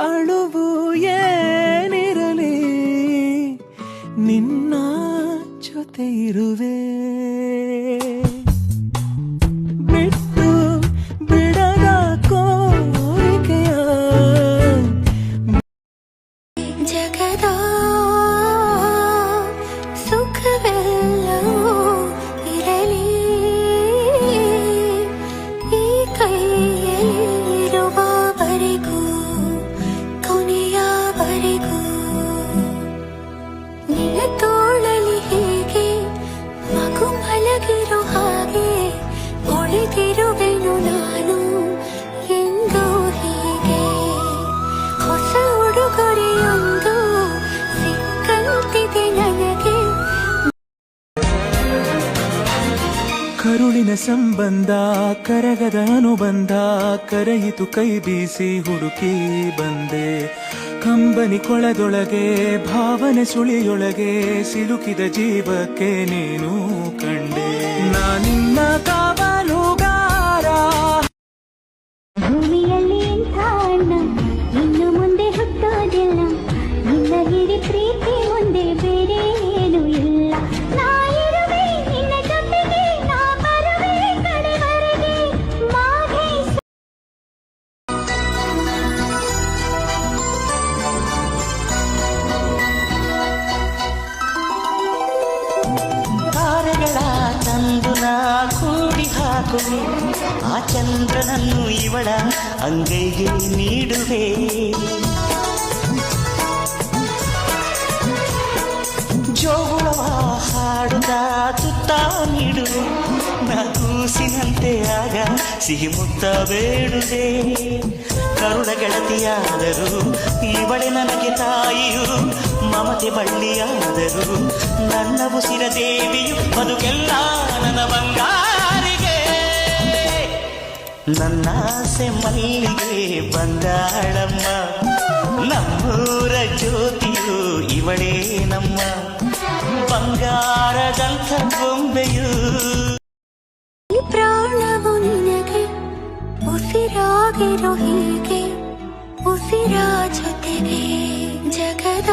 ಅಳುವು ಏನಿರಲಿ ನಿನ್ನ ಜೊತೆ ಇರುವೆ ಬಿಟ್ಟು ಬಿಡದ ಕೋರಿಕೆಯ ಜಗದ ಸುಖವೆಲ್ಲವೂ ಇರಲಿ ಈ ಕೈಯಲ್ಲಿರುವವರೆಗೂ ಕೊನೆಯವರೆಗೂ ನಿನ್ನ ತೋಳಲಿ ಹೇಗೆ ಮಗು ಮಲಗಿರೋ ಹಾಗೆ ಉಳಿದಿರುವೆನು ನಾನು ಎಂದು ಹೀಗೆ ಹೊಸ ಉಡುಗೊರೆಯೊಂದು ಸಿಕ್ಕಂತಿದೆ ನನಗೆ ಕರುಳಿನ ಸಂಬಂಧ ಕರಗದ ಅನುಬಂಧ ಕರೆಯಿತು ಕೈ ಬೀಸಿ ಹುಡುಕಿ ಬಂದೆ ಕಂಬನಿ ಕೊಳದೊಳಗೆ ಭಾವನೆ ಸುಳಿಯೊಳಗೆ ಸಿಲುಕಿದ ಜೀವಕ್ಕೆ ನೀನು ಕಂಡೆ ನಾನಿನ್ನ ಕಾವಲುಗಾರ ಭೂಮಿಯಲ್ಲಿ ಇಂಥ ಅಣ್ಣ ಇನ್ನು ಮುಂದೆ ಹುಟ್ಟೋದಿಲ್ಲ ನಿನ್ನ ಹಿಡಿ ಪ್ರೀತಿ ಮುಂದೆ ಬೇರೆ ಏನು ಇಲ್ಲ ನಾ ಇರುವೆ ನಿನ್ನ ಜೊತೆಗೆ ನಾ ಬರುವೆ ಕಡೆವರೆಗೆ ಮಾಧೇಶ ತಾರೆಗಳ ತಂದುನ ಕೂಡಿ ಹಾಕುವೆ ಆ ಚಂದ್ರನನ್ನು ಇವಳ ಅಂಗೈಗೆ ನೀಡುವೆ ಜೋಗುಳವ ಹಾಡುತ್ತ ತುತ್ತ ನೀಡುವೆ ನಾ ಕೂಸಿನಂತೆ ಆಗ ಸಿಹಿ ಮುತ್ತ ಬೇಡುವೆ ಕರುಣ ಗೆಳತಿಯಾದರು ಇವಳೆ ನನಗೆ ತಾಯಿಯು ಮಮತೆ ಬಳ್ಳಿಯಾದರು ನನ್ನ ಉಸಿರ ದೇವಿಯು ಬದುಕೆಲ್ಲ ನನ್ನ ಬಂಗಾರಿಗೆ ನನ್ನ ಆಸೆ ಮಲ್ಲಿಗೆ ಬಂದಾಳಮ್ಮ ನಮ್ಮೂರ ಜ್ಯೋತಿಯು ಇವಳೇ ನಮ್ಮ ಬಂಗಾರದಂಥ ಬೊಂಬೆಯು ಈ ಪ್ರಾಣವು ನಿನಗೆ ಉಸಿರಾಗಿರೋ ಹೀಗೆ ಉಸಿರ ಜೊತೆಗೆ ಜಗದ